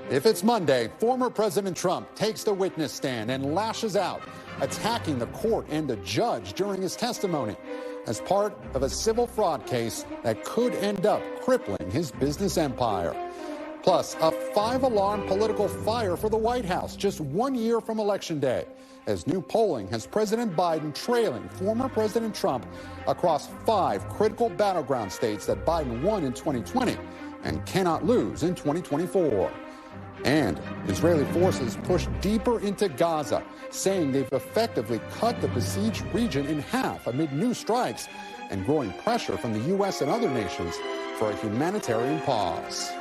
If it's Monday, former President Trump takes the witness stand and lashes out, attacking the court and the judge during his testimony as part of a civil fraud case that could end up crippling his business empire. Plus, a 5-alarm political fire for the White House just 1 year from Election Day, as new polling has President Biden trailing former President Trump across 5 critical battleground states that Biden won in 2020 and cannot lose in 2024. And Israeli forces push deeper into Gaza, saying they've effectively cut the besieged region in half amid new strikes and growing pressure from the U.S. and other nations for a humanitarian pause.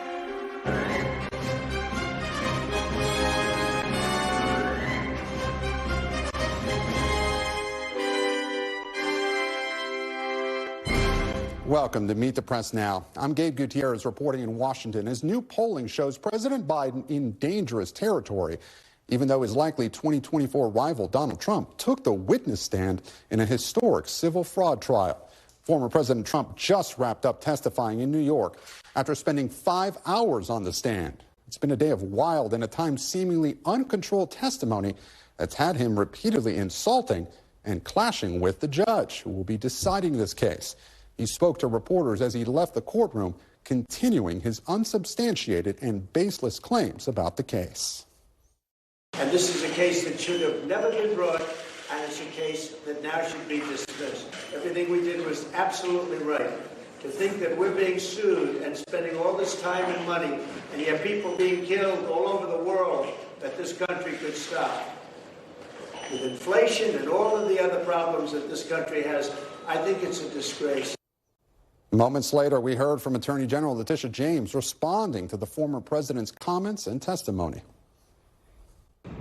Welcome to Meet the Press Now. I'm Gabe Gutierrez reporting in Washington as new polling shows President Biden in dangerous territory, even though his likely 2024 rival Donald Trump took the witness stand in a historic civil fraud trial. Former President Trump just wrapped up testifying in New York after spending 5 hours on the stand. It's been a day of wild and at times seemingly uncontrolled testimony that's had him repeatedly insulting and clashing with the judge who will be deciding this case. He spoke to reporters as he left the courtroom, continuing his unsubstantiated and baseless claims about the case. And this is a case that should have never been brought, and it's a case that now should be dismissed. Everything we did was absolutely right. To think that we're being sued and spending all this time and money, and yet people being killed all over the world, that this country could stop. With inflation and all of the other problems that this country has, I think it's a disgrace. Moments later, we heard from Attorney General Letitia James responding to the former president's comments and testimony.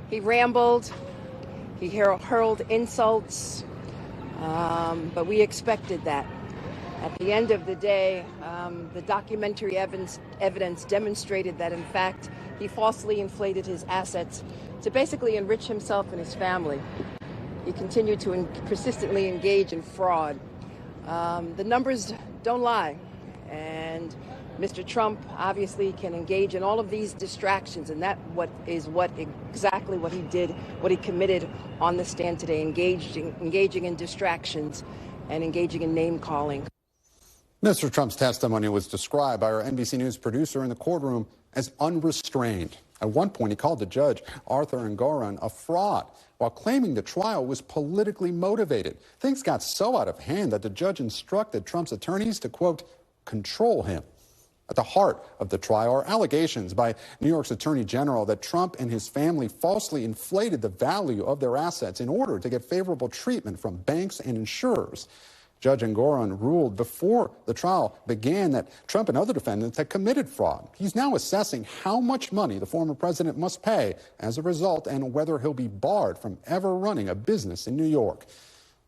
He rambled, he hurled insults, but we expected that. At the end of the day, the documentary evidence demonstrated that, in fact, he falsely inflated his assets to basically enrich himself and his family. He continued to persistently engage in fraud. The numbers don't lie, and Mr. Trump obviously can engage in all of these distractions, and that is exactly what he did, what he committed on the stand today, engaging in distractions and engaging in name-calling. Mr. Trump's testimony was described by our NBC News producer in the courtroom as unrestrained. At one point, he called the judge, Arthur Engoron, a fraud, while claiming the trial was politically motivated. Things got so out of hand that the judge instructed Trump's attorneys to, quote, control him. At the heart of the trial are allegations by New York's Attorney General that Trump and his family falsely inflated the value of their assets in order to get favorable treatment from banks and insurers. Judge Engoron ruled before the trial began that Trump and other defendants had committed fraud. He's now assessing how much money the former president must pay as a result and whether he'll be barred from ever running a business in New York.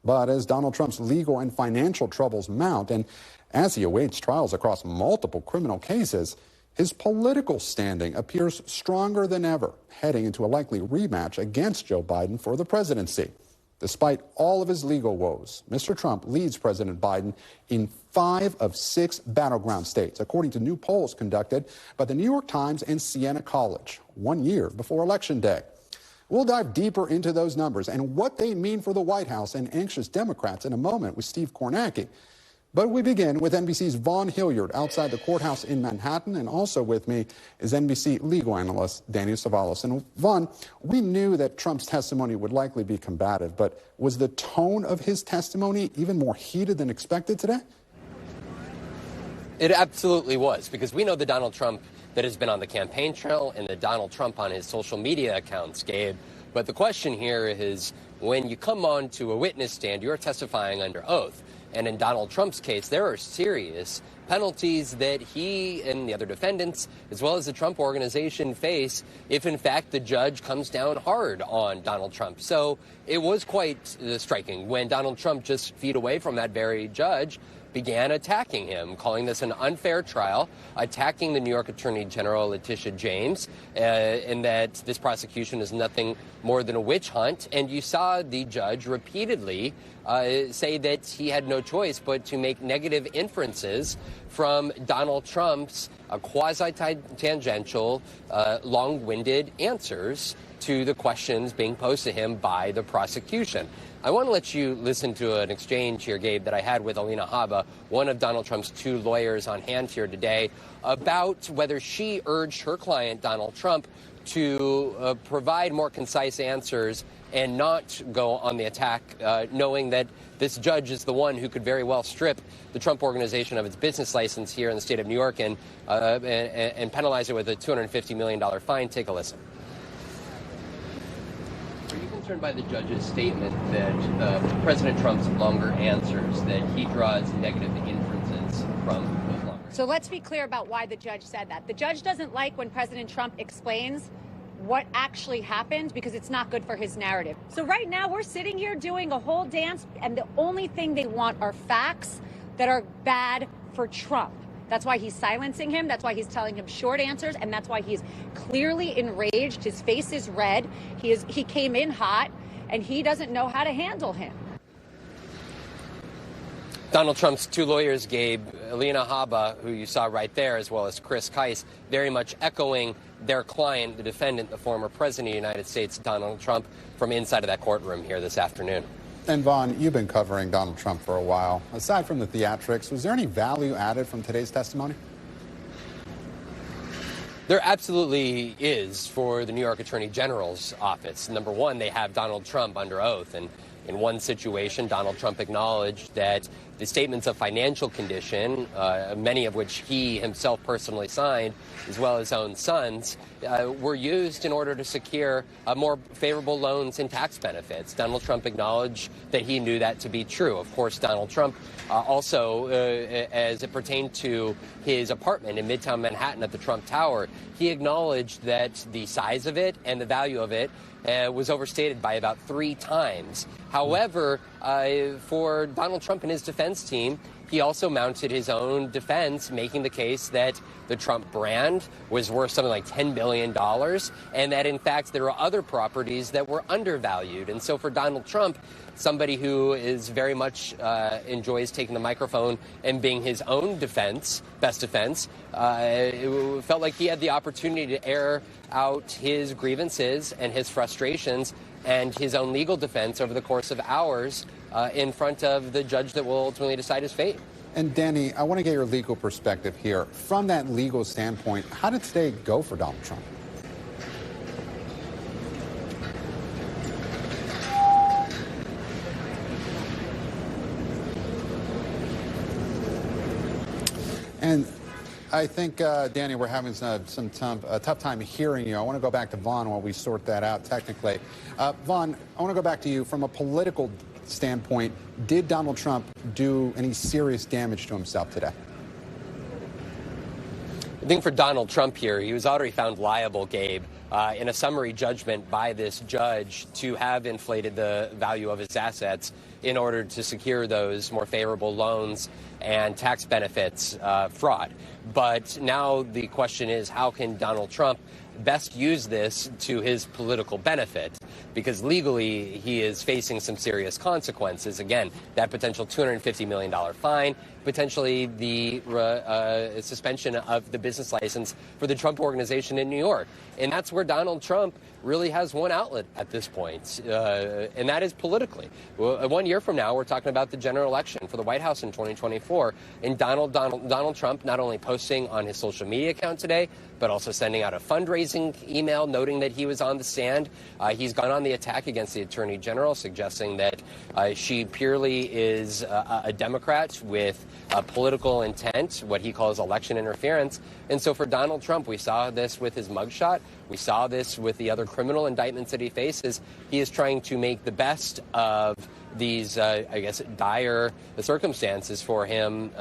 But as Donald Trump's legal and financial troubles mount, and as he awaits trials across multiple criminal cases, his political standing appears stronger than ever, heading into a likely rematch against Joe Biden for the presidency. Despite all of his legal woes, Mr. Trump leads President Biden in 5 of 6 battleground states, according to new polls conducted by the New York Times and Siena College 1 year before Election Day. We'll dive deeper into those numbers and what they mean for the White House and anxious Democrats in a moment with Steve Kornacki. But we begin with NBC's Vaughn Hilliard outside the courthouse in Manhattan, and also with me is NBC legal analyst Daniel Savalas. And Vaughn, we knew that Trump's testimony would likely be combative, but was the tone of his testimony even more heated than expected today? It absolutely was, because we know the Donald Trump that has been on the campaign trail and the Donald Trump on his social media accounts, Gabe. But the question here is, when you come on to a witness stand, you're testifying under oath. And in Donald Trump's case, there are serious penalties that he and the other defendants, as well as the Trump organization, face if, in fact, the judge comes down hard on Donald Trump. So it was quite striking when Donald Trump, just feet away from that very judge, began attacking him, calling this an unfair trial, attacking the New York Attorney General Letitia James, and that this prosecution is nothing more than a witch hunt. And you saw the judge repeatedly say that he had no choice but to make negative inferences from Donald Trump's quasi-tangential, long-winded answers to the questions being posed to him by the prosecution. I want to let you listen to an exchange here, Gabe, that I had with Alina Habba, one of Donald Trump's two lawyers on hand here today, about whether she urged her client, Donald Trump, to provide more concise answers and not go on the attack, knowing that this judge is the one who could very well strip the Trump Organization of its business license here in the state of New York and penalize it with a $250 million fine. Take a listen. Are you concerned by the judge's statement that President Trump's longer answers, that he draws negative inferences from those longer answers? So let's be clear about why the judge said that. The judge doesn't like when President Trump explains what actually happened because it's not good for his narrative. So right now we're sitting here doing a whole dance, and the only thing they want are facts that are bad for Trump. That's why he's silencing him. That's why he's telling him short answers. And that's why he's clearly enraged. His face is red. He came in hot, and he doesn't know how to handle him. Donald Trump's two lawyers, Gabe, Alina Habba, who you saw right there, as well as Chris Kise, very much echoing their client, the defendant, the former president of the United States, Donald Trump, from inside of that courtroom here this afternoon. And Vaughn, you've been covering Donald Trump for a while. Aside from the theatrics, was there any value added from today's testimony? There absolutely is for the New York Attorney General's office. Number one, they have Donald Trump under oath. And in one situation, Donald Trump acknowledged that the statements of financial condition, many of which he himself personally signed, as well as his own sons, were used in order to secure more favorable loans and tax benefits. Donald Trump acknowledged that he knew that to be true. Of course, Donald Trump also, as it pertained to his apartment in Midtown Manhattan at the Trump Tower, he acknowledged that the size of it and the value of it was overstated by about 3 times. However, for Donald Trump and his defense team, he also mounted his own defense, making the case that the Trump brand was worth something like $10 billion, and that, in fact, there are other properties that were undervalued. And so for Donald Trump, somebody who is very much enjoys taking the microphone and being his own defense, best defense, it felt like he had the opportunity to air out his grievances and his frustrations and his own legal defense over the course of hours in front of the judge that will ultimately decide his fate. And Danny, I want to get your legal perspective here. From that legal standpoint, how did today go for Donald Trump? And I think, Danny, we're having a tough time hearing you. I want to go back to Vaughn while we sort that out technically. Vaughn, I want to go back to you. From a political standpoint, did Donald Trump do any serious damage to himself today? I think for Donald Trump here, he was already found liable, Gabe, in a summary judgment by this judge to have inflated the value of his assets in order to secure those more favorable loans and tax benefits fraud. But now the question is, how can Donald Trump best use this to his political benefit? Because legally, he is facing some serious consequences. Again, that potential $250 million fine, potentially the suspension of the business license for the Trump Organization in New York. And that's where Donald Trump really has one outlet at this point, and that is politically. 1 year from now, we're talking about the general election for the White House in 2024, and Donald Trump not only posting on his social media account today, but also sending out a fundraising email noting that he was on the stand. He's gone on the attack against the Attorney General, suggesting that she purely is a Democrat with political intent, what he calls election interference. And so for Donald Trump, we saw this with his mugshot. We saw this with the other criminal indictments that he faces. He is trying to make the best of these, I guess, dire circumstances for him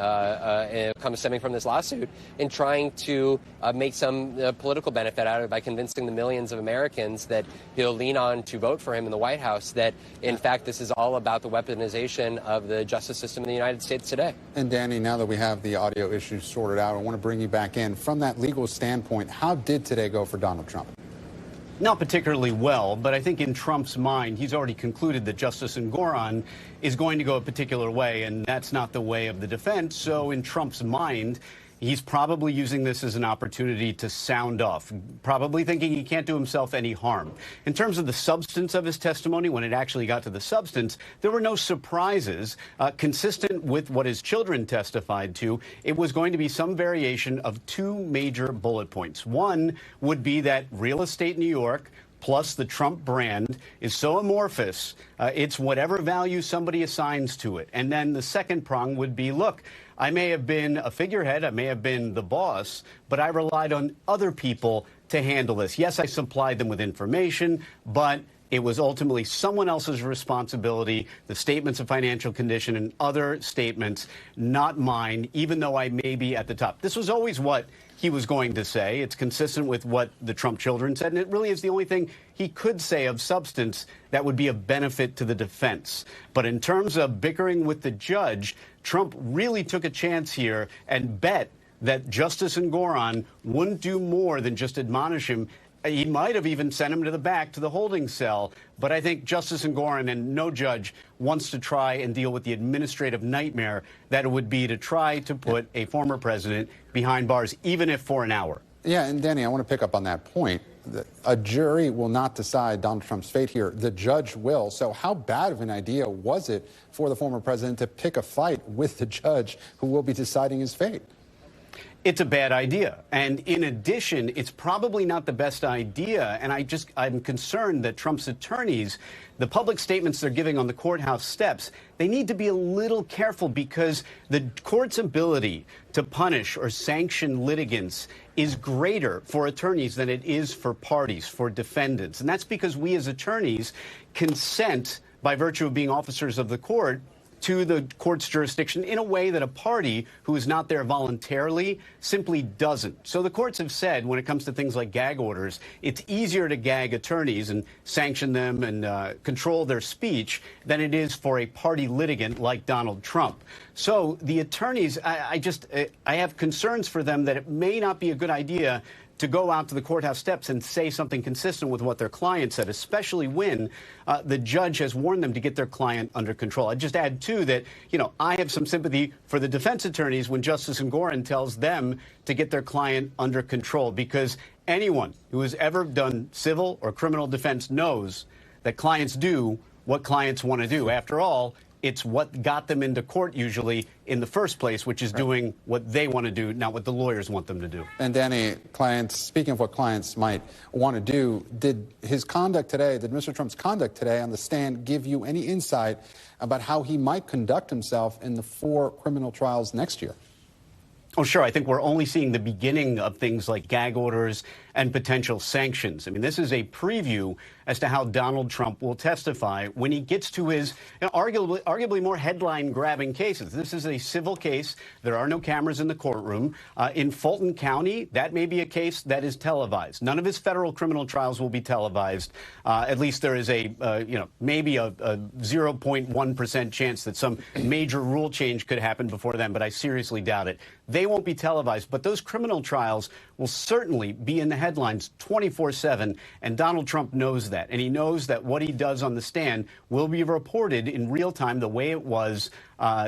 stemming from this lawsuit, in trying to make some political benefit out of it by convincing the millions of Americans that he'll lean on to vote for him in the White House, that, in fact, this is all about the weaponization of the justice system in the United States today. And, Danny, now that we have the audio issues sorted out, I want to bring you back in. From that legal standpoint, how did today go for Donald Trump? Not particularly well, but I think in Trump's mind, he's already concluded that Justice Engoron is going to go a particular way, and that's not the way of the defense. So in Trump's mind, he's probably using this as an opportunity to sound off, probably thinking he can't do himself any harm. In terms of the substance of his testimony, when it actually got to the substance, there were no surprises. Consistent with what his children testified to, it was going to be some variation of two major bullet points. One would be that real estate in New York plus the Trump brand is so amorphous, it's whatever value somebody assigns to it. And then the second prong would be, look, I may have been a figurehead, I may have been the boss, but I relied on other people to handle this. Yes, I supplied them with information, but it was ultimately someone else's responsibility, the statements of financial condition and other statements, not mine, even though I may be at the top. This was always what he was going to say. It's consistent with what the Trump children said, and it really is the only thing he could say of substance that would be a benefit to the defense. But in terms of bickering with the judge, Trump really took a chance here and bet that Justice Engoron wouldn't do more than just admonish him. He might have even sent him to the back to the holding cell. But I think Justice Engoron and no judge wants to try and deal with the administrative nightmare that it would be to try to put a former president behind bars, even if for an hour. Yeah, and Danny, I want to pick up on that point. A jury will not decide Donald Trump's fate here. The judge will. So how bad of an idea was it for the former president to pick a fight with the judge who will be deciding his fate? It's a bad idea. And in addition, it's probably not the best idea. And I'm concerned that Trump's attorneys, the public statements they're giving on the courthouse steps, they need to be a little careful, because the court's ability to punish or sanction litigants is greater for attorneys than it is for parties, for defendants. And that's because we as attorneys consent, by virtue of being officers of the court, to the court's jurisdiction in a way that a party who is not there voluntarily simply doesn't. So the courts have said, when it comes to things like gag orders, it's easier to gag attorneys and sanction them and control their speech than it is for a party litigant like Donald Trump. So the attorneys, I have concerns for them that it may not be a good idea to go out to the courthouse steps and say something consistent with what their client said, especially when the judge has warned them to get their client under control. I'd just add, too, that, I have some sympathy for the defense attorneys when Justice Engoron tells them to get their client under control, because anyone who has ever done civil or criminal defense knows that clients do what clients want to do. After all, it's what got them into court usually in the first place, which is doing what they want to do, not what the lawyers want them to do. And Danny, speaking of what clients might want to do, did Mr. Trump's conduct today on the stand give you any insight about how he might conduct himself in the 4 criminal trials next year? Oh, sure. I think we're only seeing the beginning of things like gag orders and potential sanctions. I mean, this is a preview as to how Donald Trump will testify when he gets to his arguably more headline-grabbing cases. This is a civil case. There are no cameras in the courtroom. In Fulton County, that may be a case that is televised. None of his federal criminal trials will be televised. At least there is maybe a 0.1% chance that some major rule change could happen before then, but I seriously doubt it. They won't be televised, but those criminal trials will certainly be in the headlines 24/7, and Donald Trump knows that. And he knows that what he does on the stand will be reported in real time the way it was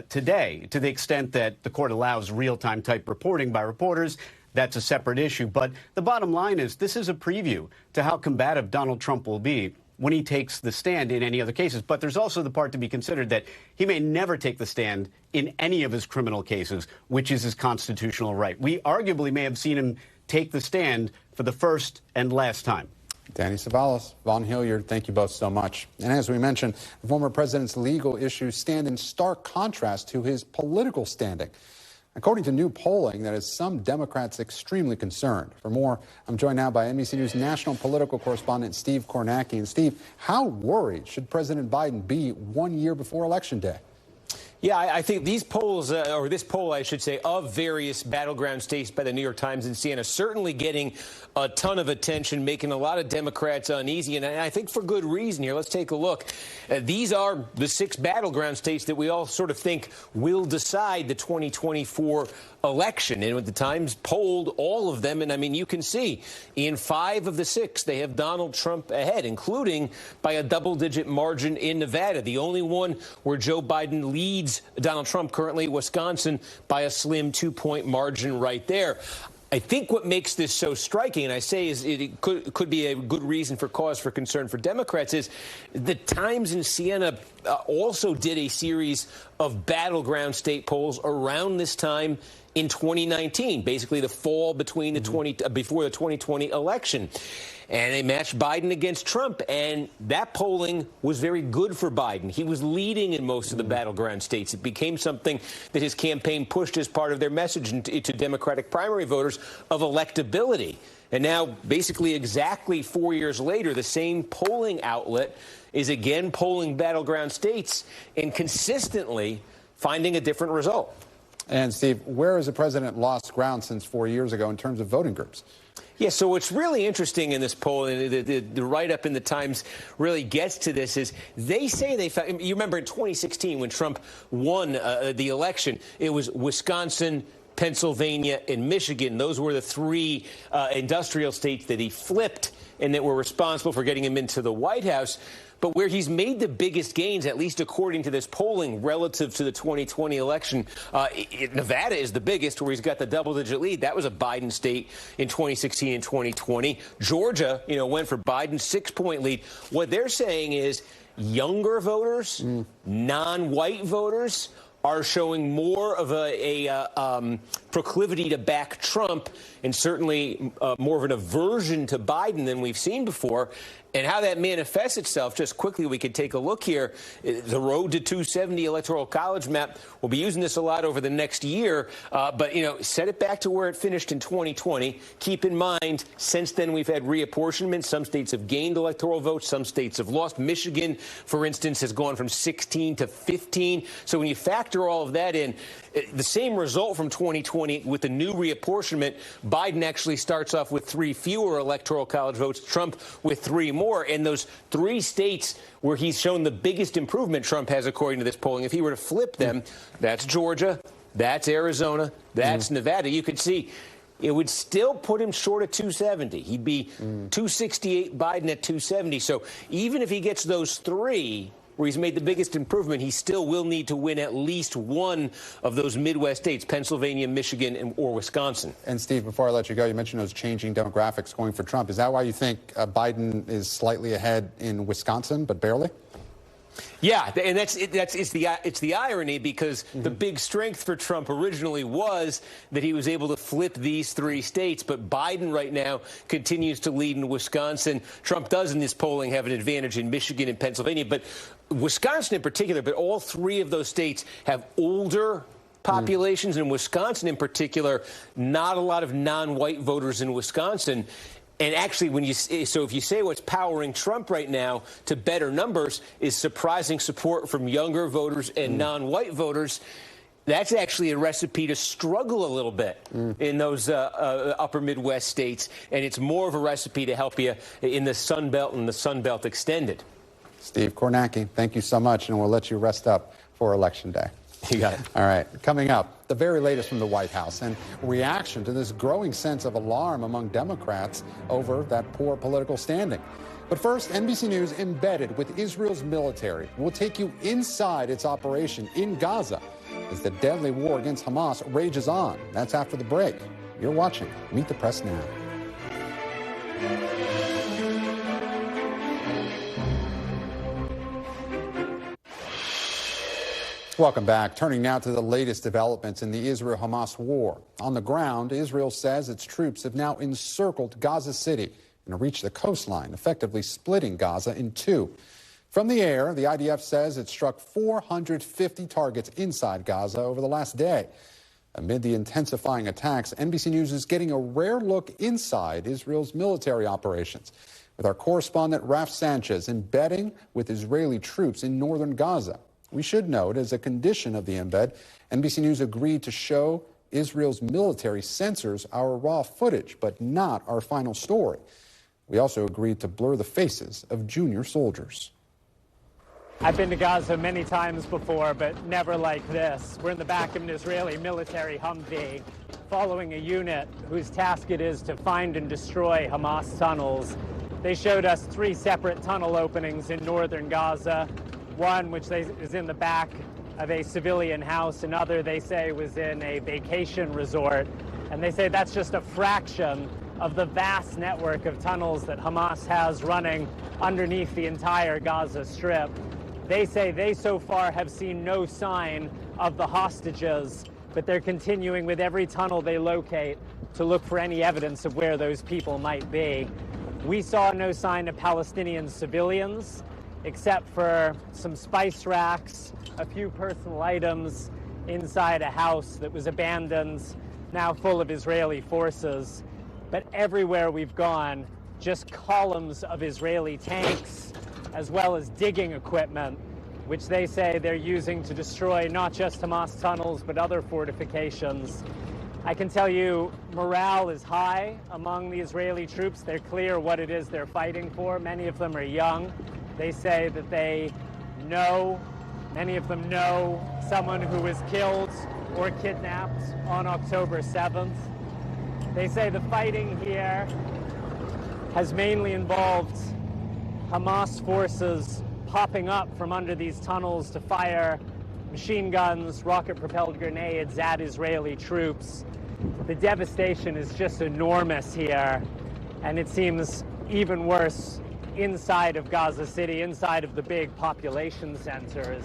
today, to the extent that the court allows real-time type reporting by reporters. That's a separate issue. But the bottom line is this is a preview to how combative Donald Trump will be when he takes the stand in any other cases. But there's also the part to be considered that he may never take the stand in any of his criminal cases, which is his constitutional right. We arguably may have seen him take the stand for the first and last time. Danny Savalas, Vaughn Hilliard, thank you both so much. And as we mentioned, the former president's legal issues stand in stark contrast to his political standing. according to new polling that has some Democrats extremely concerned. For more, I'm joined now by NBC News national political correspondent Steve Kornacki. And Steve, how worried should President Biden be 1 year before Election Day? Yeah, I think these polls, or this poll, I should say, of various battleground states by the New York Times and CNN, certainly getting a ton of attention, making a lot of Democrats uneasy, and I think for good reason here. Let's take a look. These are the 6 battleground states that we all sort of think will decide the 2024 election. And the Times polled all of them, and I mean, you can see in 5 of the 6, they have Donald Trump ahead, including by a double-digit margin in Nevada, the only one where Joe Biden leads Donald Trump currently, Wisconsin, by a slim 2-point margin right there. I think what makes this so striking, and I say is it could be a good reason for cause for concern for Democrats, is the Times and CNN also did a series of battleground state polls around this time in 2019, basically the fall between the before the 2020 election. And they matched Biden against Trump, and that polling was very good for Biden. He was leading in most of the battleground states. It became something that his campaign pushed as part of their message to Democratic primary voters of electability. And now, basically exactly 4 years later, the same polling outlet is again polling battleground states and consistently finding a different result. And Steve, where has the president lost ground since 4 years ago in terms of voting groups? Yeah, so what's really interesting in this poll, and the write-up in the Times really gets to this, is they say they found, you remember in 2016 when Trump won the election, it was Wisconsin, Pennsylvania, and Michigan. Those were the 3 industrial states that he flipped and that were responsible for getting him into the White House. But where he's made the biggest gains, at least according to this polling, relative to the 2020 election, Nevada is the biggest, where he's got the double-digit lead. That was a Biden state in 2016 and 2020. Georgia, went for Biden's 6-point lead. What they're saying is younger voters, non-white voters, are showing more of a proclivity to back Trump and certainly more of an aversion to Biden than we've seen before. And how that manifests itself, just quickly, we could take a look here. The road to 270 Electoral College map, we'll be using this a lot over the next year. But, set it back to where it finished in 2020. Keep in mind, since then, we've had reapportionment. Some states have gained electoral votes. Some states have lost. Michigan, for instance, has gone from 16 to 15. So when you factor all of that in, the same result from 2020 with the new reapportionment, Biden actually starts off with 3 fewer Electoral College votes, Trump with 3 more. And those 3 states where he's shown the biggest improvement, Trump has, according to this polling, if he were to flip them, that's Georgia, that's Arizona, that's Nevada. You could see it would still put him short of 270. He'd be 268, Biden at 270. So even if he gets those 3, where he's made the biggest improvement, he still will need to win at least one of those Midwest states, Pennsylvania, Michigan, or Wisconsin. And Steve, before I let you go, you mentioned those changing demographics going for Trump. Is that why you think Biden is slightly ahead in Wisconsin, but barely? Yeah, and it's the irony, because the big strength for Trump originally was that he was able to flip these 3 states. But Biden right now continues to lead in Wisconsin. Trump does in this polling have an advantage in Michigan and Pennsylvania, but Wisconsin in particular. But all 3 of those states have older populations. In Wisconsin in particular, not a lot of non-white voters in Wisconsin. And actually, if you say what's powering Trump right now to better numbers is surprising support from younger voters and non-white voters, that's actually a recipe to struggle a little bit in those upper Midwest states. And it's more of a recipe to help you in the Sun Belt and the Sun Belt extended. Steve Kornacki, thank you so much, and we'll let you rest up for Election Day. You got it. All right. Coming up, the very latest from the White House and reaction to this growing sense of alarm among Democrats over that poor political standing. But first, NBC News embedded with Israel's military will take you inside its operation in Gaza as the deadly war against Hamas rages on. That's after the break. You're watching Meet the Press Now. Welcome back. Turning now to the latest developments in the Israel-Hamas war. On the ground, Israel says its troops have now encircled Gaza City and reached the coastline, effectively splitting Gaza in 2. From the air, the IDF says it struck 450 targets inside Gaza over the last day. Amid the intensifying attacks, NBC News is getting a rare look inside Israel's military operations, with our correspondent Raf Sanchez embedding with Israeli troops in northern Gaza. We should note, as a condition of the embed, NBC News agreed to show Israel's military censors our raw footage, but not our final story. We also agreed to blur the faces of junior soldiers. I've been to Gaza many times before, but never like this. We're in the back of an Israeli military Humvee, following a unit whose task it is to find and destroy Hamas tunnels. They showed us 3 separate tunnel openings in northern Gaza, one which is in the back of a civilian house, another they say was in a vacation resort, and they say that's just a fraction of the vast network of tunnels that Hamas has running underneath the entire Gaza Strip. They say they so far have seen no sign of the hostages, but they're continuing with every tunnel they locate to look for any evidence of where those people might be. We saw no sign of Palestinian civilians, except for some spice racks, a few personal items inside a house that was abandoned, now full of Israeli forces. But everywhere we've gone, just columns of Israeli tanks, as well as digging equipment, which they say they're using to destroy not just Hamas tunnels, but other fortifications. I can tell you morale is high among the Israeli troops. They're clear what it is they're fighting for. Many of them are young. They say that many of them know someone who was killed or kidnapped on October 7th. They say the fighting here has mainly involved Hamas forces popping up from under these tunnels to fire machine guns, rocket-propelled grenades at Israeli troops. The devastation is just enormous here, and it seems even worse inside of Gaza City, inside of the big population centers.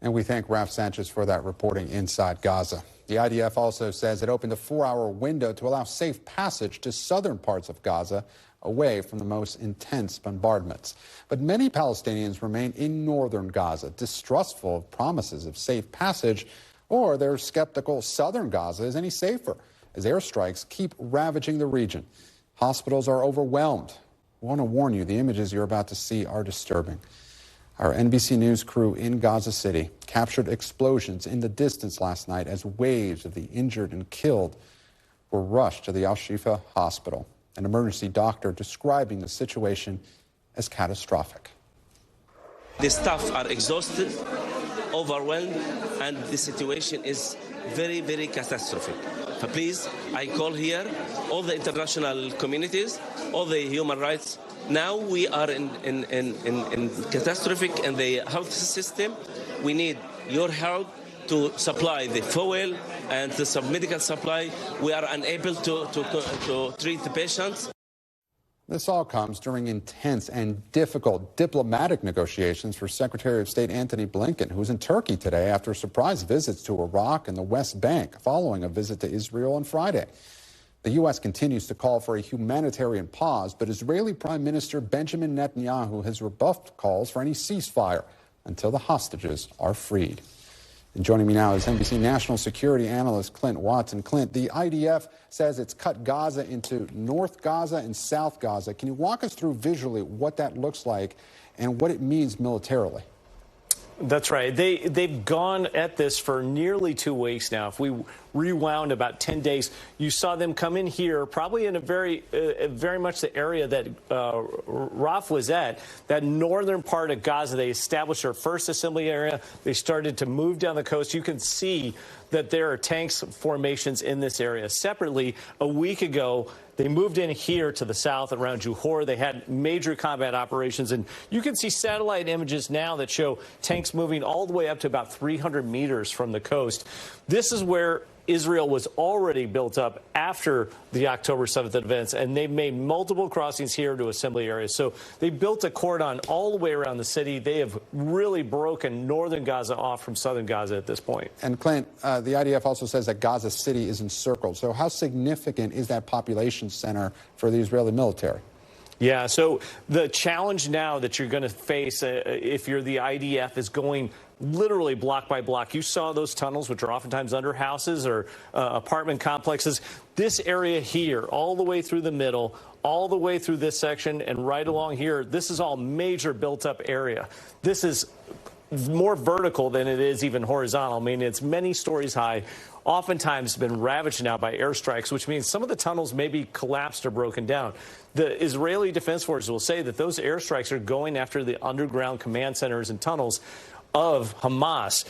And we thank Raf Sanchez for that reporting inside Gaza. The IDF also says it opened a 4-hour window to allow safe passage to southern parts of Gaza, away from the most intense bombardments. But many Palestinians remain in northern Gaza, distrustful of promises of safe passage, or they're skeptical southern Gaza is any safer, as airstrikes keep ravaging the region. Hospitals are overwhelmed. I want to warn you, the images you're about to see are disturbing. Our NBC News crew in Gaza City captured explosions in the distance last night as waves of the injured and killed were rushed to the Al-Shifa hospital. An emergency doctor describing the situation as catastrophic. The staff are exhausted, overwhelmed, and the situation is very, very catastrophic. Please, I call here all the international communities, all the human rights. Now we are in catastrophic in the health system. We need your help to supply the fuel and some medical supply. We are unable to treat the patients. This all comes during intense and difficult diplomatic negotiations for Secretary of State Antony Blinken, who's in Turkey today after surprise visits to Iraq and the West Bank following a visit to Israel on Friday. The U.S. continues to call for a humanitarian pause, but Israeli Prime Minister Benjamin Netanyahu has rebuffed calls for any ceasefire until the hostages are freed. And joining me now is NBC national security analyst Clint Watson. Clint, the IDF says it's cut Gaza into North Gaza and South Gaza. Can you walk us through visually what that looks like and what it means militarily? That's right. They've gone at this for nearly 2 weeks now. If we rewound about 10 days, you saw them come in here, probably in a very much the area that Raf was at, that northern part of Gaza. They established their first assembly area. They started to move down the coast. You can see that there are tanks formations in this area. Separately, a week ago, they moved in here to the south around Johor. They had major combat operations, and you can see satellite images now that show tanks moving all the way up to about 300 meters from the coast. This is where Israel was already built up after the October 7th events, and they've made multiple crossings here to assembly areas. So they built a cordon all the way around the city. They have really broken northern Gaza off from southern Gaza at this point. And Clint, the IDF also says that Gaza City is encircled. So how significant is that population center for the Israeli military? Yeah, so the challenge now that you're going to face if you're the IDF is going literally block by block. You saw those tunnels, which are oftentimes under houses or apartment complexes. This area here, all the way through the middle, all the way through this section, and right along here, this is all major built-up area. This is more vertical than it is even horizontal. I mean, it's many stories high, oftentimes been ravaged now by airstrikes, which means some of the tunnels may be collapsed or broken down. The Israeli Defense Forces will say that those airstrikes are going after the underground command centers and tunnels of Hamas.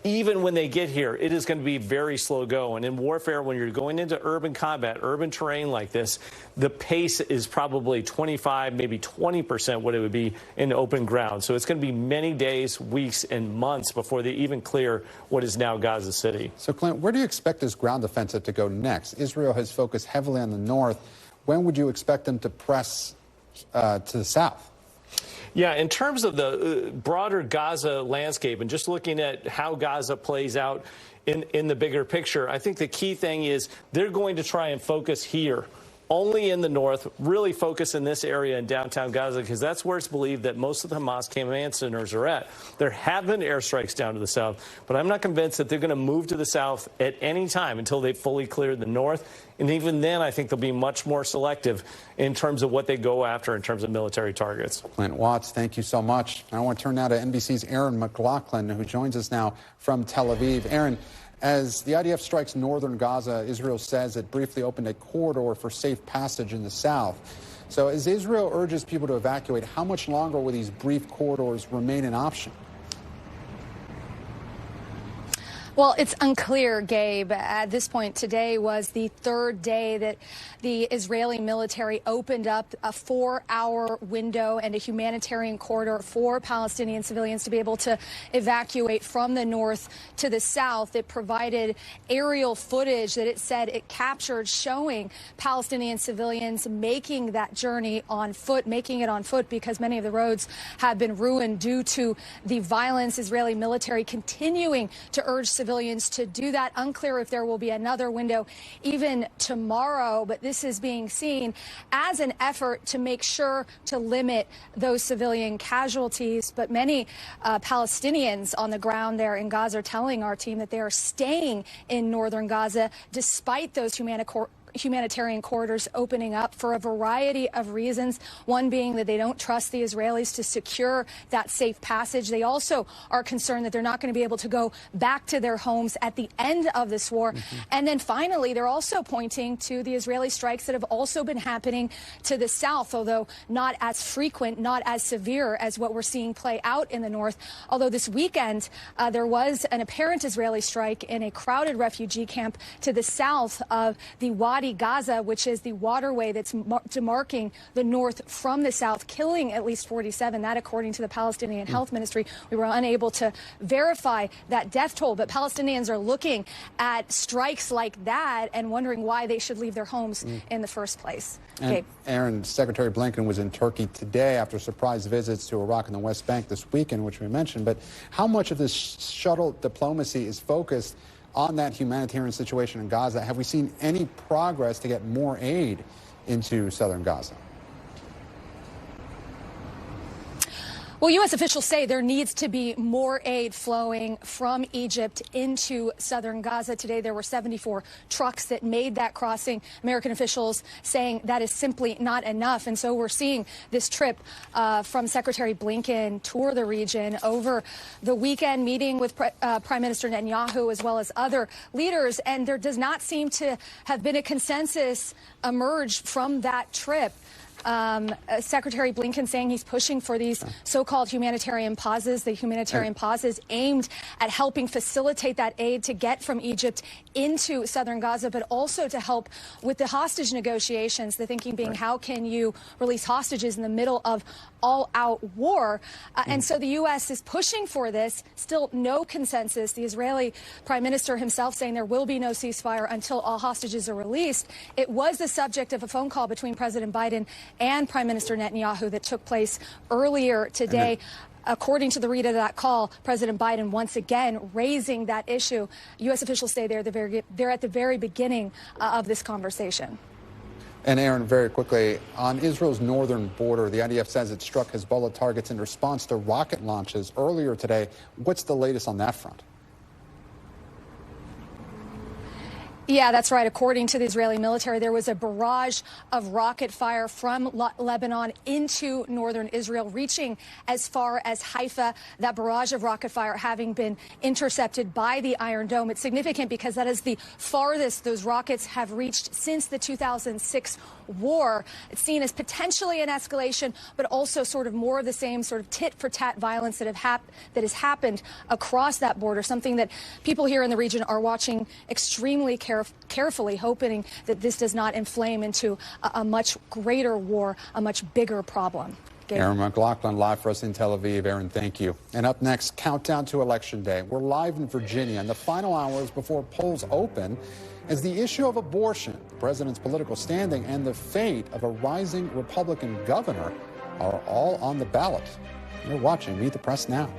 Even when they get here, it is going to be very slow go. And in warfare, when you're going into urban combat, urban terrain like this, the pace is probably 25, maybe 20% what it would be in open ground. So it's going to be many days, weeks, and months before they even clear what is now Gaza City. So, Clint, where do you expect this ground offensive to go next? Israel has focused heavily on the north. When would you expect them to press to the south? Yeah, in terms of the broader Gaza landscape and just looking at how Gaza plays out in the bigger picture, I think the key thing is they're going to try and focus here, only in the north, really focus in this area in downtown Gaza, because that's where it's believed that most of the Hamas command centers are at. There have been airstrikes down to the south, but I'm not convinced that they're going to move to the south at any time until they've fully cleared the north. And even then, I think they'll be much more selective in terms of what they go after in terms of military targets. Clint Watts, thank you so much. I want to turn now to NBC's Aaron McLaughlin, who joins us now from Tel Aviv. Aaron, as the IDF strikes northern Gaza, Israel says it briefly opened a corridor for safe passage in the south. So as Israel urges people to evacuate, how much longer will these brief corridors remain an option? Well, it's unclear, Gabe. At this point, today was the third day that the Israeli military opened up a 4-hour window and a humanitarian corridor for Palestinian civilians to be able to evacuate from the north to the south. It provided aerial footage that it said it captured showing Palestinian civilians making that journey on foot, making it on foot because many of the roads have been ruined due to the violence. Israeli military continuing to urge civilians to do that. Unclear if there will be another window even tomorrow, but this is being seen as an effort to make sure to limit those civilian casualties. But many Palestinians on the ground there in Gaza are telling our team that they are staying in northern Gaza despite those humanitarian corridors opening up for a variety of reasons, one being that they don't trust the Israelis to secure that safe passage. They also are concerned that they're not going to be able to go back to their homes at the end of this war. And then finally, they're also pointing to the Israeli strikes that have also been happening to the south, although not as frequent, not as severe as what we're seeing play out in the north. Although this weekend, there was an apparent Israeli strike in a crowded refugee camp to the south of the Wadi Gaza, which is the waterway that's demarking the north from the south, killing at least 47. That, according to the Palestinian Health Ministry. We were unable to verify that death toll, but Palestinians are looking at strikes like that and wondering why they should leave their homes in the first place. And Aaron, Secretary Blinken was in Turkey today after surprise visits to Iraq and the West Bank this weekend, which we mentioned. But how much of this shuttle diplomacy is focused on that humanitarian situation in Gaza? Have we seen any progress to get more aid into southern Gaza? Well, U.S. officials say there needs to be more aid flowing from Egypt into southern Gaza. Today, there were 74 trucks that made that crossing. American officials saying that is simply not enough. And so we're seeing this trip from Secretary Blinken tour the region over the weekend, meeting with Prime Minister Netanyahu as well as other leaders. And there does not seem to have been a consensus emerged from that trip. Secretary Blinken saying he's pushing for these so-called humanitarian pauses, the humanitarian pauses aimed at helping facilitate that aid to get from Egypt into southern Gaza, but also to help with the hostage negotiations, the thinking being how can you release hostages in the middle of all-out war. And so the U.S. is pushing for this. Still no consensus. The Israeli prime minister himself saying there will be no ceasefire until all hostages are released. It was the subject of a phone call between President Biden and Prime Minister Netanyahu that took place earlier today. According to the read of that call, President Biden once again raising that issue. U.S. officials say they're at the very beginning of this conversation. And Aaron, very quickly, on Israel's northern border, the IDF says it struck Hezbollah targets in response to rocket launches earlier today. What's the latest on that front? Yeah, that's right. According to the Israeli military, there was a barrage of rocket fire from Lebanon into northern Israel, reaching as far as Haifa. That barrage of rocket fire having been intercepted by the Iron Dome. It's significant because that is the farthest those rockets have reached since the 2006 war. It's seen as potentially an escalation, but also sort of more of the same sort of tit-for-tat violence that has happened across that border, something that people here in the region are watching extremely carefully, hoping that this does not inflame into a much greater war, a much bigger problem. Aaron McLaughlin live for us in Tel Aviv. Aaron, thank you. And up next, countdown to Election Day. We're live in Virginia in the final hours before polls open as the issue of abortion, the president's political standing, and the fate of a rising Republican governor are all on the ballot. You're watching Meet the Press Now.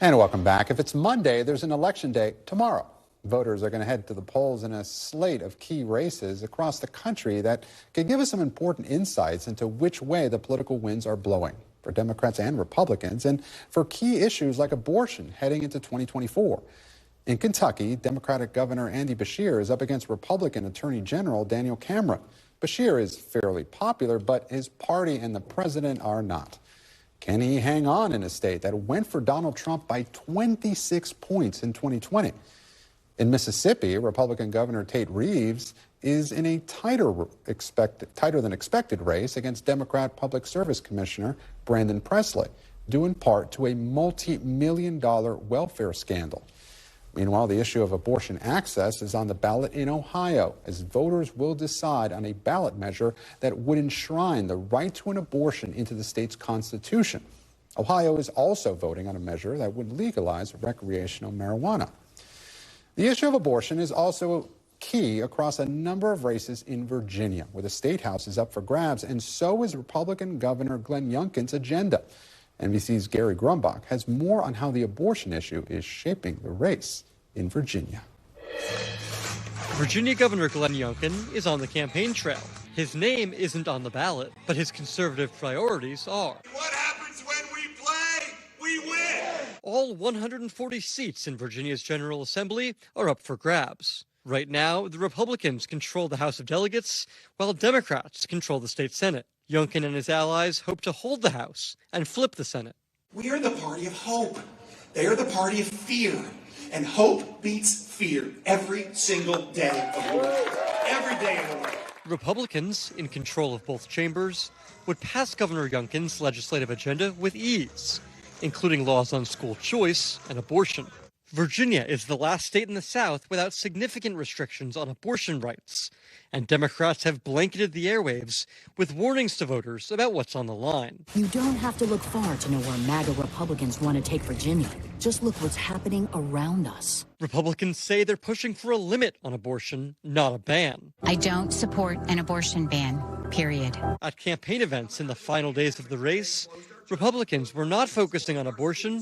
And welcome back. If it's Monday, there's an election day tomorrow. Voters are going to head to the polls in a slate of key races across the country that could give us some important insights into which way the political winds are blowing for Democrats and Republicans, and for key issues like abortion heading into 2024. In Kentucky, Democratic Governor Andy Beshear is up against Republican Attorney General Daniel Cameron. Beshear is fairly popular, but his party and the president are not. Can he hang on in a state that went for Donald Trump by 26 points in 2020? In Mississippi, Republican Governor Tate Reeves is in a tighter than expected race against Democrat Public Service Commissioner Brandon Presley, due in part to a multi-million-dollar welfare scandal. Meanwhile, the issue of abortion access is on the ballot in Ohio, as voters will decide on a ballot measure that would enshrine the right to an abortion into the state's constitution. Ohio is also voting on a measure that would legalize recreational marijuana. The issue of abortion is also key across a number of races in Virginia, where the state house is up for grabs, and so is Republican Governor Glenn Youngkin's agenda. NBC's Gary Grumbach has more on how the abortion issue is shaping the race in Virginia. Virginia Governor Glenn Youngkin is on the campaign trail. His name isn't on the ballot, but his conservative priorities are. What happens when we play? We win! All 140 seats in Virginia's General Assembly are up for grabs. Right now, the Republicans control the House of Delegates, while Democrats control the state Senate. Youngkin and his allies hope to hold the House and flip the Senate. We are the party of hope. They are the party of fear. And hope beats fear every single day of the week. Every day of the week. Republicans, in control of both chambers, would pass Governor Youngkin's legislative agenda with ease, including laws on school choice and abortion. Virginia is the last state in the South without significant restrictions on abortion rights, and Democrats have blanketed the airwaves with warnings to voters about what's on the line. You don't have to look far to know where MAGA Republicans want to take Virginia. Just look what's happening around us. Republicans say they're pushing for a limit on abortion, not a ban. I don't support an abortion ban, period. At campaign events in the final days of the race, Republicans were not focusing on abortion,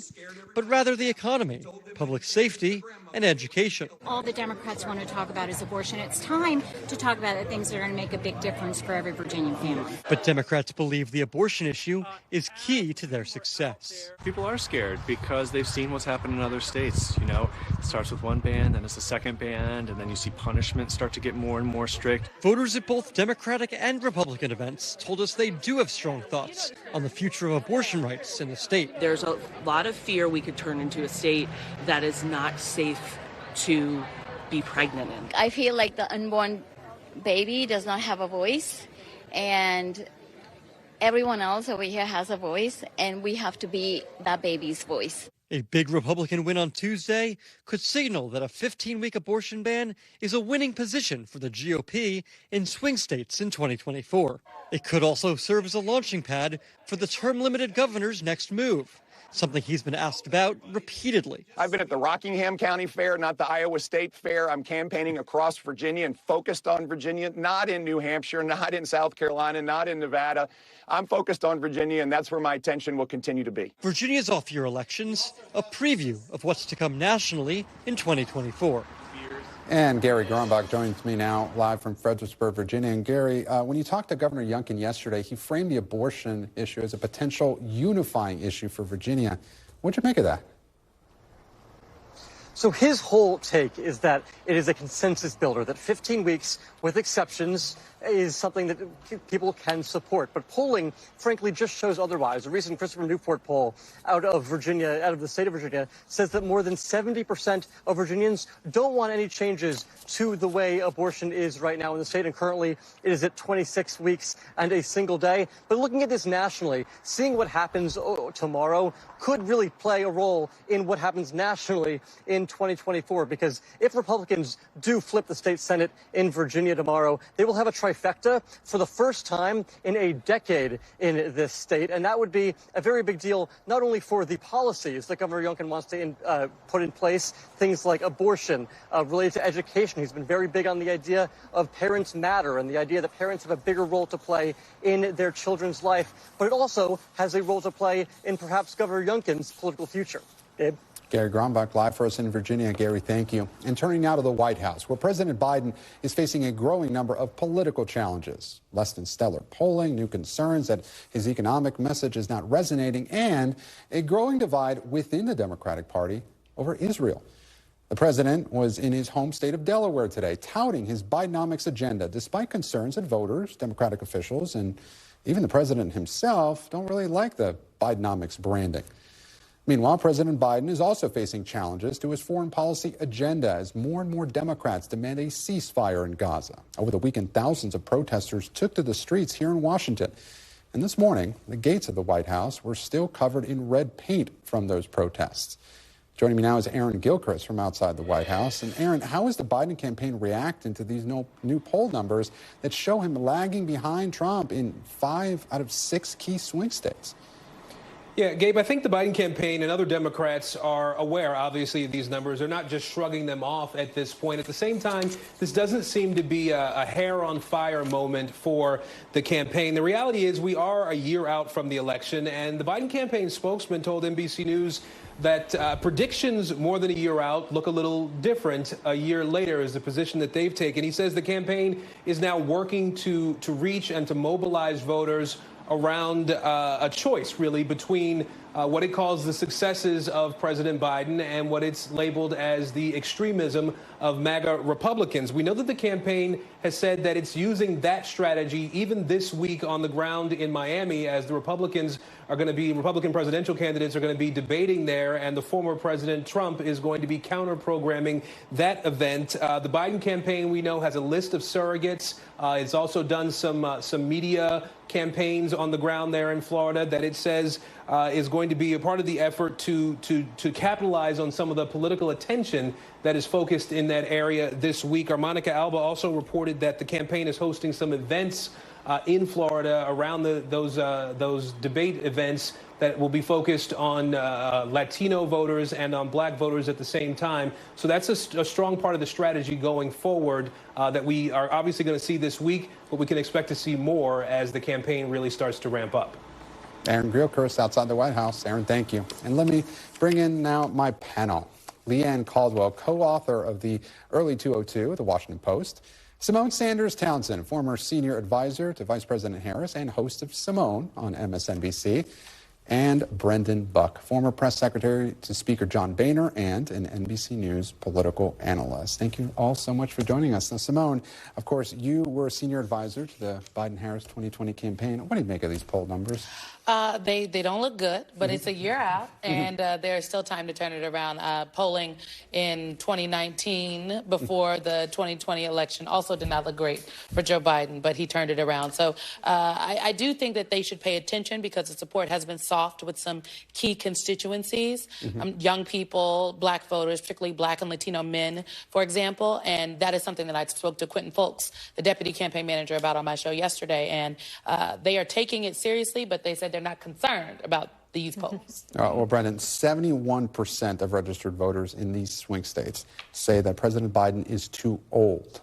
but rather the economy, public safety, and education. All the Democrats want to talk about is abortion. It's time to talk about the things that are going to make a big difference for every Virginian family. But Democrats believe the abortion issue is key to their success. People are scared because they've seen what's happened in other states. You know, it starts with one ban, then it's a second ban, and then you see punishment start to get more and more strict. Voters at both Democratic and Republican events told us they do have strong thoughts on the future of abortion rights in the state. There's a lot of fear we could turn into a state that is not safe to be pregnant in. I feel like the unborn baby does not have a voice, and everyone else over here has a voice, and we have to be that baby's voice. A big Republican win on Tuesday could signal that a 15-week abortion ban is a winning position for the GOP in swing states in 2024. It could also serve as a launching pad for the term-limited governor's next move, something he's been asked about repeatedly. I've been at the Rockingham County Fair, not the Iowa State Fair. I'm campaigning across Virginia and focused on Virginia, not in New Hampshire, not in South Carolina, not in Nevada. I'm focused on Virginia, and that's where my attention will continue to be. Virginia's off-year elections, a preview of what's to come nationally in 2024. And Gary Grumbach joins me now live from Fredericksburg, Virginia. And Gary, when you talked to Governor Youngkin yesterday, he framed the abortion issue as a potential unifying issue for Virginia. What'd you make of that? So his whole take is that it is a consensus builder, that 15 weeks with exceptions is something that people can support. But polling, frankly, just shows otherwise. A recent Christopher Newport poll out of Virginia, out of the state of Virginia, says that more than 70% of Virginians don't want any changes to the way abortion is right now in the state. And currently it is at 26 weeks and a single day. But looking at this nationally, seeing what happens tomorrow could really play a role in what happens nationally in 2024. Because if Republicans do flip the state Senate in Virginia tomorrow, they will have a trifecta for the first time in a decade in this state. And that would be a very big deal, not only for the policies that Governor Youngkin wants to put in place, things like abortion, related to education. He's been very big on the idea of parents matter and the idea that parents have a bigger role to play in their children's life. But it also has a role to play in perhaps Governor Youngkin's political future. Gabe? Gary Grumbach live for us in Virginia. Gary, thank you. And turning now to the White House, where President Biden is facing a growing number of political challenges. Less than stellar polling, new concerns that his economic message is not resonating, and a growing divide within the Democratic Party over Israel. The president was in his home state of Delaware today, touting his Bidenomics agenda, despite concerns that voters, Democratic officials, and even the president himself don't really like the Bidenomics branding. Meanwhile, President Biden is also facing challenges to his foreign policy agenda as more and more Democrats demand a ceasefire in Gaza. Over the weekend, thousands of protesters took to the streets here in Washington. And this morning, the gates of the White House were still covered in red paint from those protests. Joining me now is Aaron Gilchrist from outside the White House. And Aaron, how is the Biden campaign reacting to these new poll numbers that show him lagging behind Trump in 5 out of 6 key swing states? Yeah, Gabe, I think the Biden campaign and other Democrats are aware, obviously, of these numbers. They're not just shrugging them off at this point. At the same time, this doesn't seem to be a hair-on-fire moment for the campaign. The reality is we are a year out from the election, and the Biden campaign spokesman told NBC News that predictions more than a year out look a little different a year later is the position that they've taken. He says the campaign is now working to reach and to mobilize voters around a choice, really, between what it calls the successes of President Biden and what it's labeled as the extremism of MAGA Republicans. We know that the campaign has said that it's using that strategy even this week on the ground in Miami, as the Republican presidential candidates are going to be debating there, and the former President Trump is going to be counter-programming that event. The Biden campaign, we know, has a list of surrogates. It's also done some media campaigns on the ground there in Florida that it says is going to be a part of the effort to capitalize on some of the political attention that is focused in that area this week. Our Monica Alba also reported that the campaign is hosting some events in Florida around those debate events that will be focused on Latino voters and on black voters at the same time. So that's a strong part of the strategy going forward that we are obviously going to see this week, but we can expect to see more as the campaign really starts to ramp up. Aaron Gilchrist outside the White House. Aaron, thank you. And let me bring in now my panel. Leigh Caldwell, co-author of the Early 202 at the Washington Post. Symone Sanders-Townsend, former senior advisor to Vice President Harris and host of Symone on MSNBC. And Brendan Buck, former press secretary to Speaker John Boehner and an NBC News political analyst. Thank you all so much for joining us. Now, Symone, of course, you were a senior advisor to the Biden-Harris 2020 campaign. What do you make of these poll numbers? They don't look good, but it's a year out, and there's still time to turn it around. Polling in 2019 before the 2020 election also did not look great for Joe Biden, but he turned it around. So I do think that they should pay attention because the support has been soft with some key constituencies, young people, black voters, particularly black and Latino men, for example, and that is something that I spoke to Quentin Folks, the deputy campaign manager, about on my show yesterday, and they are taking it seriously, but they said they're not concerned about these polls. Well, Brendan, 71% of registered voters in these swing states say that President Biden is too old.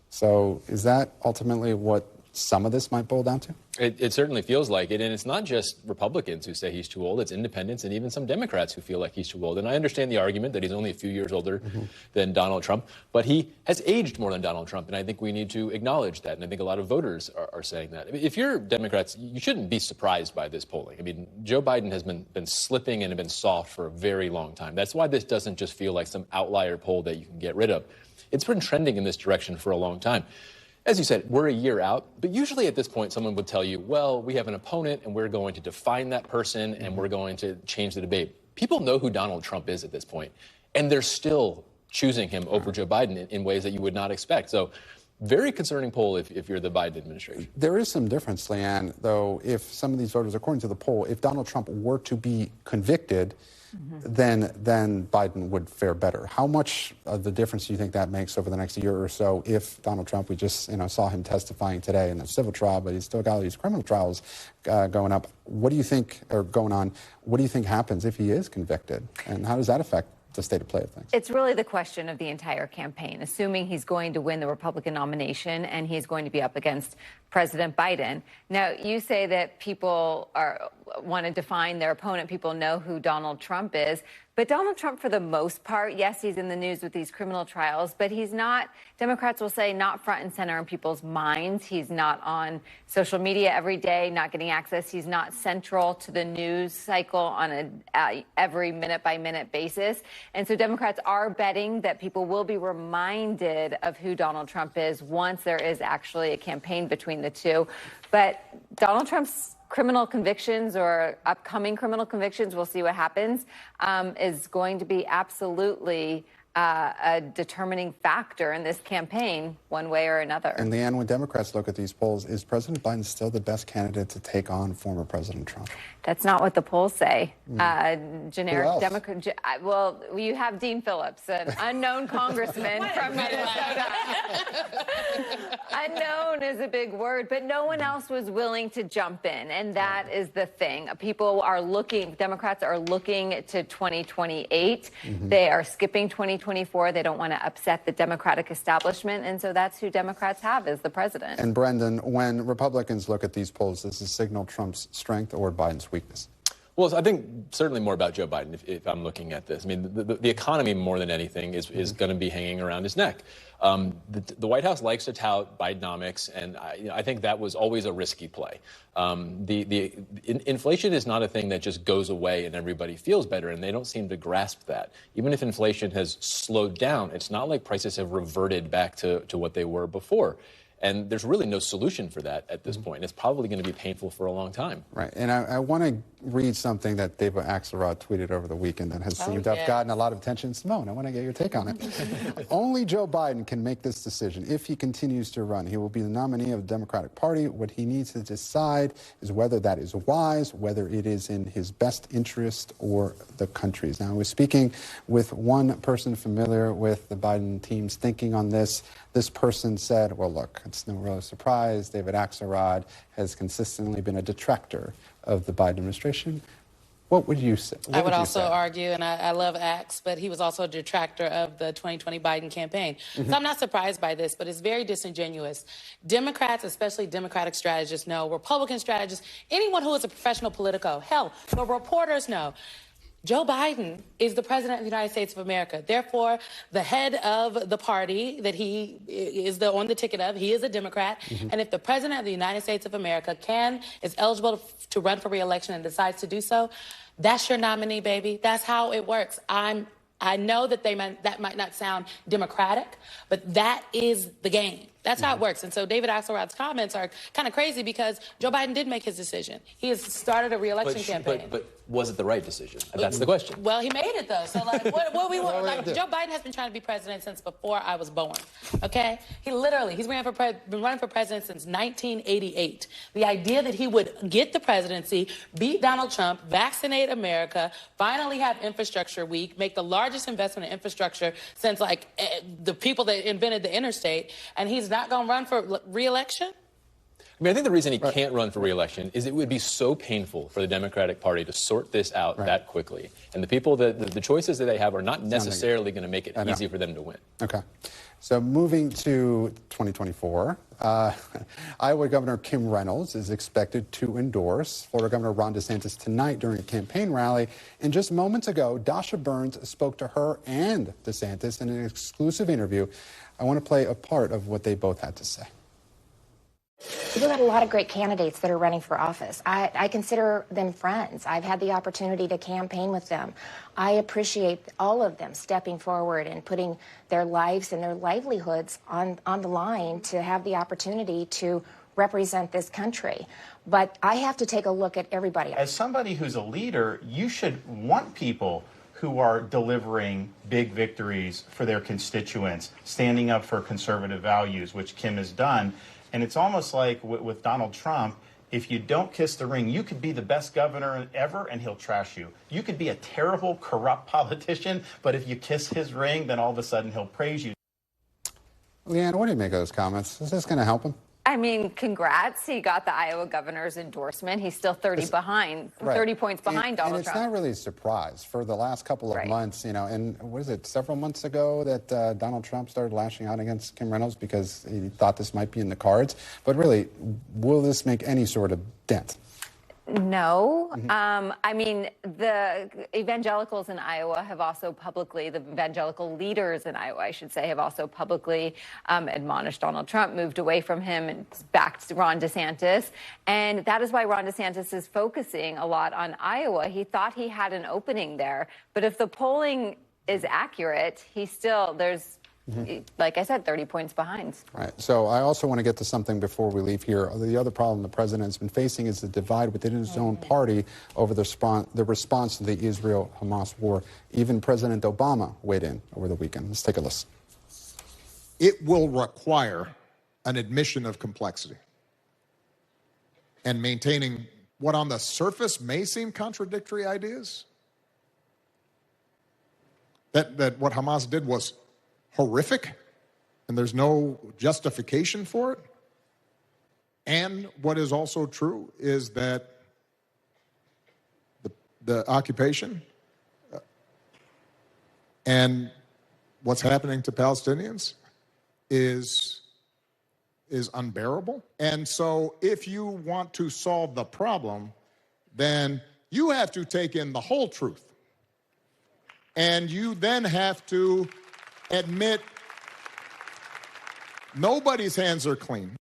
So is that ultimately what some of this might boil down to? It certainly feels like it, and it's not just Republicans who say he's too old. It's independents and even some Democrats who feel like he's too old. And I understand the argument that he's only a few years older than Donald Trump, but he has aged more than Donald Trump, and I think we need to acknowledge that, and I think a lot of voters are saying that. I mean, if you're Democrats, you shouldn't be surprised by this polling. I mean, Joe Biden has been slipping and been soft for a very long time. That's why this doesn't just feel like some outlier poll that you can get rid of. It's been trending in this direction for a long time. As you said, we're a year out, but usually at this point, someone would tell you, well, we have an opponent and we're going to define that person and we're going to change the debate. People know who Donald Trump is at this point, and they're still choosing him over Joe Biden in ways that you would not expect. So very concerning poll if you're the Biden administration. There is some difference, Leanne, though, if some of these voters, according to the poll, if Donald Trump were to be convicted, then Biden would fare better. How much of the difference do you think that makes over the next year or so if Donald Trump, we just saw him testifying today in a civil trial, but he's still got all these criminal trials going up. What do you think, or going on, what do you think happens if he is convicted? And how does that affect the state of play of things? It's really the question of the entire campaign, assuming he's going to win the Republican nomination and he's going to be up against President Biden. Now, you say that people want to define their opponent. People know who Donald Trump is. But Donald Trump, for the most part, yes, he's in the news with these criminal trials, but he's not, Democrats will say, not front and center in people's minds. He's not on social media every day, not getting access. He's not central to the news cycle on a every minute-by-minute basis. And so Democrats are betting that people will be reminded of who Donald Trump is once there is actually a campaign between the two. But Donald Trump's criminal convictions or upcoming criminal convictions, we'll see what happens, is going to be absolutely a determining factor in this campaign one way or another. And Leanne, when Democrats look at these polls, is President Biden still the best candidate to take on former President Trump? That's not what the polls say. Generic Democrat. Well, you have Dean Phillips, an unknown congressman from Minnesota. Unknown is a big word, but no one else was willing to jump in, and that is the thing. People are looking, Democrats are looking to 2028. They are skipping 2024. They don't want to upset the Democratic establishment, and so that's who Democrats have as the president. And Brendan, when Republicans look at these polls, does this signal Trump's strength or Biden's weakness? Well, I think certainly more about Joe Biden if I'm looking at this. I mean, the economy more than anything is going to be hanging around his neck. The White House likes to tout Bidenomics, and I think that was always a risky play. Inflation is not a thing that just goes away and everybody feels better, and they don't seem to grasp that. Even if inflation has slowed down, it's not like prices have reverted back to what they were before. And there's really no solution for that at this point. It's probably going to be painful for a long time. Right. And I want to read something that David Axelrod tweeted over the weekend that has seemed to have gotten a lot of attention. Symone, I want to get your take on it. Only Joe Biden can make this decision. If he continues to run, he will be the nominee of the Democratic Party. What he needs to decide is whether that is wise, whether it is in his best interest or the country's. Now, I was speaking with one person familiar with the Biden team's thinking on this. This person said, well, look, it's no real surprise. David Axelrod has consistently been a detractor of the Biden administration. What would you say? I would also argue, and I love Axe, but he was also a detractor of the 2020 Biden campaign. So I'm not surprised by this, but it's very disingenuous. Democrats, especially Democratic strategists, know. Republican strategists, anyone who is a professional politico, hell, the reporters know. Joe Biden is the president of the United States of America. Therefore, the head of the party that he is on the ticket of, he is a Democrat. And if the president of the United States of America is eligible to run for re-election and decides to do so, that's your nominee, baby. That's how it works. I know that that might not sound democratic, but that is the game. That's how it works. And so David Axelrod's comments are kind of crazy because Joe Biden did make his decision. He has started a re-election campaign. But was it the right decision? That's the question. Well, he made it, though. So, like, what we want, like, Joe Biden has been trying to be president since before I was born, okay? He's been running for president since 1988. The idea that he would get the presidency, beat Donald Trump, vaccinate America, finally have infrastructure week, make the largest investment in infrastructure since, like, the people that invented the interstate, and he's not going to run for re-election? I mean, I think the reason he can't run for re-election is it would be so painful for the Democratic Party to sort this out that quickly. And the people, the choices that they have are not necessarily going to make it easy for them to win. Okay. So moving to 2024, Iowa Governor Kim Reynolds is expected to endorse Florida Governor Ron DeSantis tonight during a campaign rally. And just moments ago, Dasha Burns spoke to her and DeSantis in an exclusive interview. I want to play a part of what they both had to say. We've got a lot of great candidates that are running for office. I consider them friends. I've had the opportunity to campaign with them. I appreciate all of them stepping forward and putting their lives and their livelihoods on the line to have the opportunity to represent this country. But I have to take a look at everybody. As somebody who's a leader, you should want people who are delivering big victories for their constituents, standing up for conservative values, which Kim has done. And it's almost like with Donald Trump, if you don't kiss the ring, you could be the best governor ever and he'll trash you. You could be a terrible, corrupt politician, but if you kiss his ring, then all of a sudden he'll praise you. Leanne, what do you make of those comments? Is this going to help him? I mean, congrats. He got the Iowa governor's endorsement. He's still 30 points behind Donald Trump. And it's not really a surprise. For the last couple of months, you know, and what is it, several months ago that Donald Trump started lashing out against Kim Reynolds because he thought this might be in the cards. But really, will this make any sort of dent? No. I mean, the evangelicals in Iowa have also publicly, the evangelical leaders in Iowa, I should say, have also publicly admonished Donald Trump, moved away from him and backed Ron DeSantis. And that is why Ron DeSantis is focusing a lot on Iowa. He thought he had an opening there. But if the polling is accurate, he's still, like I said, 30 points behind. Right. So I also want to get to something before we leave here. The other problem the president has been facing is the divide within his own party over the response to the Israel-Hamas war. Even President Obama weighed in over the weekend. Let's take a listen. It will require an admission of complexity and maintaining what on the surface may seem contradictory ideas. That what Hamas did was horrific, and there's no justification for it. And what is also true is that the occupation and what's happening to Palestinians is unbearable. And so if you want to solve the problem, then you have to take in the whole truth. And you then have to admit nobody's hands are clean.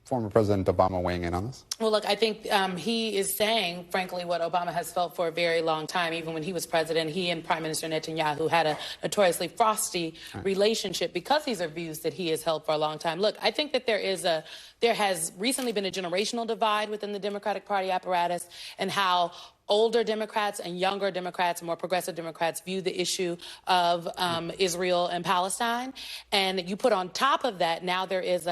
Former President Obama weighing in on this? Well, look, I think he is saying, frankly, what Obama has felt for a very long time. Even when he was president, he and Prime Minister Netanyahu had a notoriously frosty relationship because these are views that he has held for a long time. Look, I think that there has recently been a generational divide within the Democratic Party apparatus and how older Democrats and younger Democrats, more progressive Democrats, view the issue of Israel and Palestine. And you put on top of that, now there is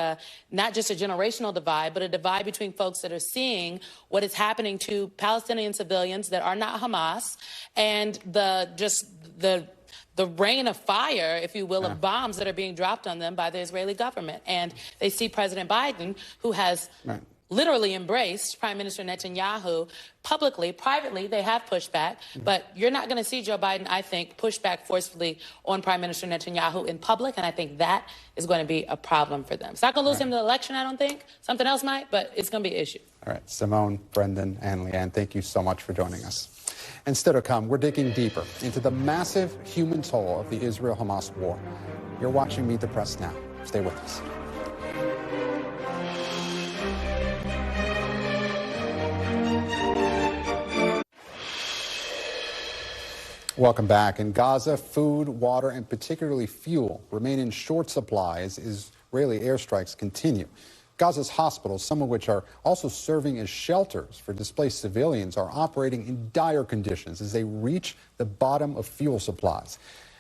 not just a generational divide, but a divide between folks that are seeing what is happening to Palestinian civilians that are not Hamas and the rain of fire, if you will, of bombs that are being dropped on them by the Israeli government. And they see President Biden, who has literally embraced Prime Minister Netanyahu publicly. Privately, they have pushed back, but you're not going to see Joe Biden, I think, push back forcefully on Prime Minister Netanyahu in public, and I think that is going to be a problem for them. It's not going to lose him the election, I don't think. Something else might, but it's going to be an issue. All right, Symone, Brendan, and Leanne, thank you so much for joining us. And still to come, we're digging deeper into the massive human toll of the Israel-Hamas war. You're watching Meet the Press now. Stay with us. Welcome back. In Gaza, food, water, and particularly fuel remain in short supply as Israeli airstrikes continue. Gaza's hospitals, some of which are also serving as shelters for displaced civilians, are operating in dire conditions as they reach the bottom of fuel supplies.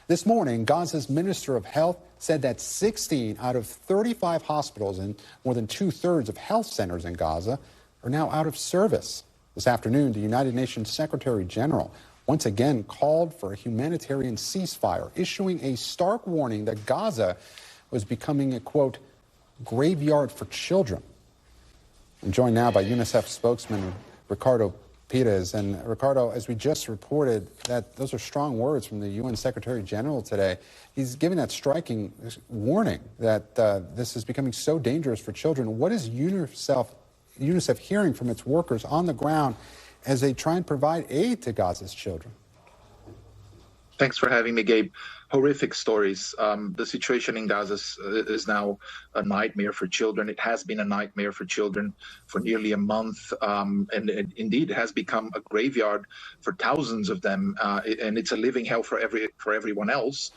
This morning, Gaza's Minister of Health said that 16 out of 35 hospitals and more than two-thirds of health centers in Gaza are now out of service. This afternoon, the United Nations Secretary General once again called for a humanitarian ceasefire, issuing a stark warning that Gaza was becoming a, quote, graveyard for children. I'm joined now by UNICEF spokesman Ricardo Pires. And Ricardo, as we just reported, that those are strong words from the UN Secretary General today. He's giving that striking warning that this is becoming so dangerous for children. What is UNICEF hearing from its workers on the ground as they try and provide aid to Gaza's children? Thanks for having me, Gabe. Horrific stories. The situation in Gaza is now a nightmare for children. It has been a nightmare for children for nearly a month. And indeed, it has become a graveyard for thousands of them. And it's a living hell for everyone else.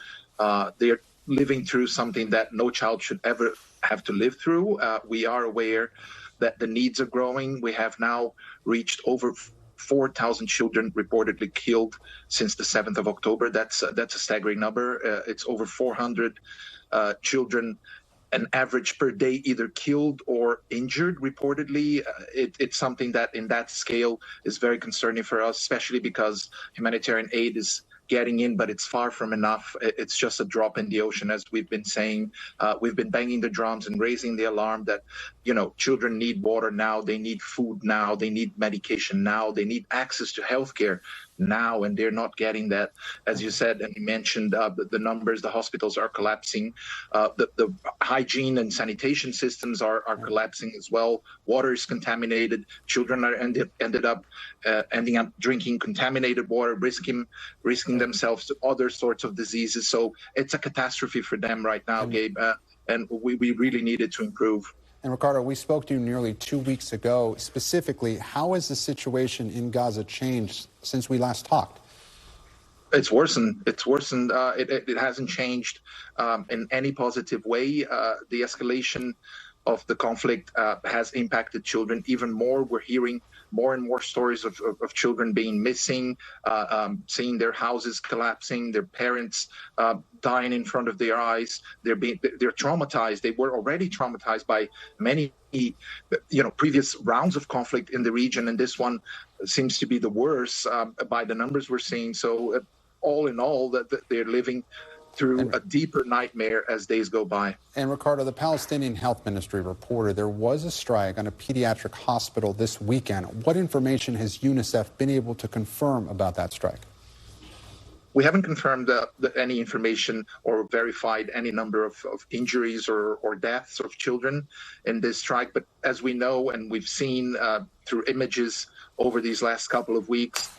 They're living through something that no child should ever have to live through. We are aware that the needs are growing. We have now reached over 4,000 children reportedly killed since the 7th of October. That's a staggering number. It's over 400 children, an average per day, either killed or injured reportedly. It's something that in that scale is very concerning for us, especially because humanitarian aid is getting in, but it's far from enough. It's just a drop in the ocean, as we've been saying. We've been banging the drums and raising the alarm that, children need water now, they need food now, they need medication now, they need access to healthcare now, and they're not getting that. As you said, and you mentioned the numbers, the hospitals are collapsing. The hygiene and sanitation systems are collapsing as well. Water is contaminated. Children are ending up drinking contaminated water, risking themselves to other sorts of diseases. So it's a catastrophe for them right now, Gabe, and we really need it to improve. And Ricardo, we spoke to you nearly 2 weeks ago. Specifically, how has the situation in Gaza changed since we last talked? It's worsened. It hasn't changed in any positive way. The escalation of the conflict has impacted children even more. We're hearing more and more stories of children being missing, seeing their houses collapsing, their parents dying in front of their eyes. They're traumatized. They were already traumatized by many previous rounds of conflict in the region, and this one seems to be the worst by the numbers we're seeing. So all in all, that they're living through a deeper nightmare as days go by. And Ricardo, the Palestinian Health Ministry reported there was a strike on a pediatric hospital this weekend. What information has UNICEF been able to confirm about that strike? We haven't confirmed any information or verified any number of injuries or deaths of children in this strike. But as we know and we've seen through images over these last couple of weeks,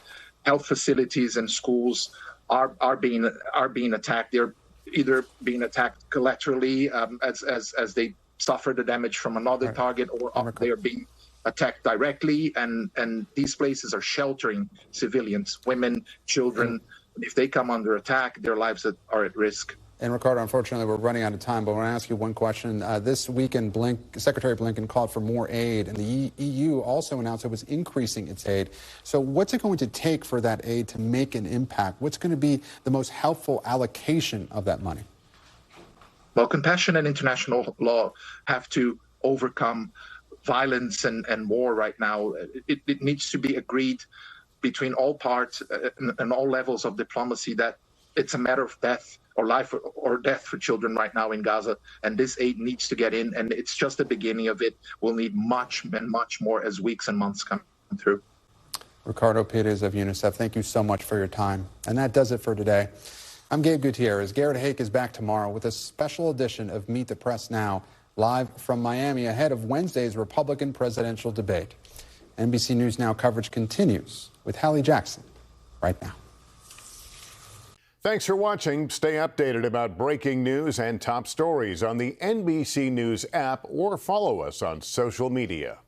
health facilities and schools are being attacked. They're either being attacked collaterally as they suffer the damage from another target, or they are being attacked directly. And these places are sheltering civilians, women, children. If they come under attack, their lives are at risk. And Ricardo, unfortunately, we're running out of time, but I want to ask you one question. This weekend, Secretary Blinken called for more aid, and the EU also announced it was increasing its aid. So what's it going to take for that aid to make an impact? What's going to be the most helpful allocation of that money? Well, compassion and international law have to overcome violence and war right now. It needs to be agreed between all parts and all levels of diplomacy that it's a matter of death or life or death for children right now in Gaza, and this aid needs to get in, and it's just the beginning of it. We'll need much and much more as weeks and months come through. Ricardo Pires of UNICEF, thank you so much for your time. And that does it for today. I'm Gabe Gutierrez. Garrett Hake is back tomorrow with a special edition of Meet the Press Now, live from Miami ahead of Wednesday's Republican presidential debate. NBC News Now coverage continues with Hallie Jackson right now. Thanks for watching. Stay updated about breaking news and top stories on the NBC News app or follow us on social media.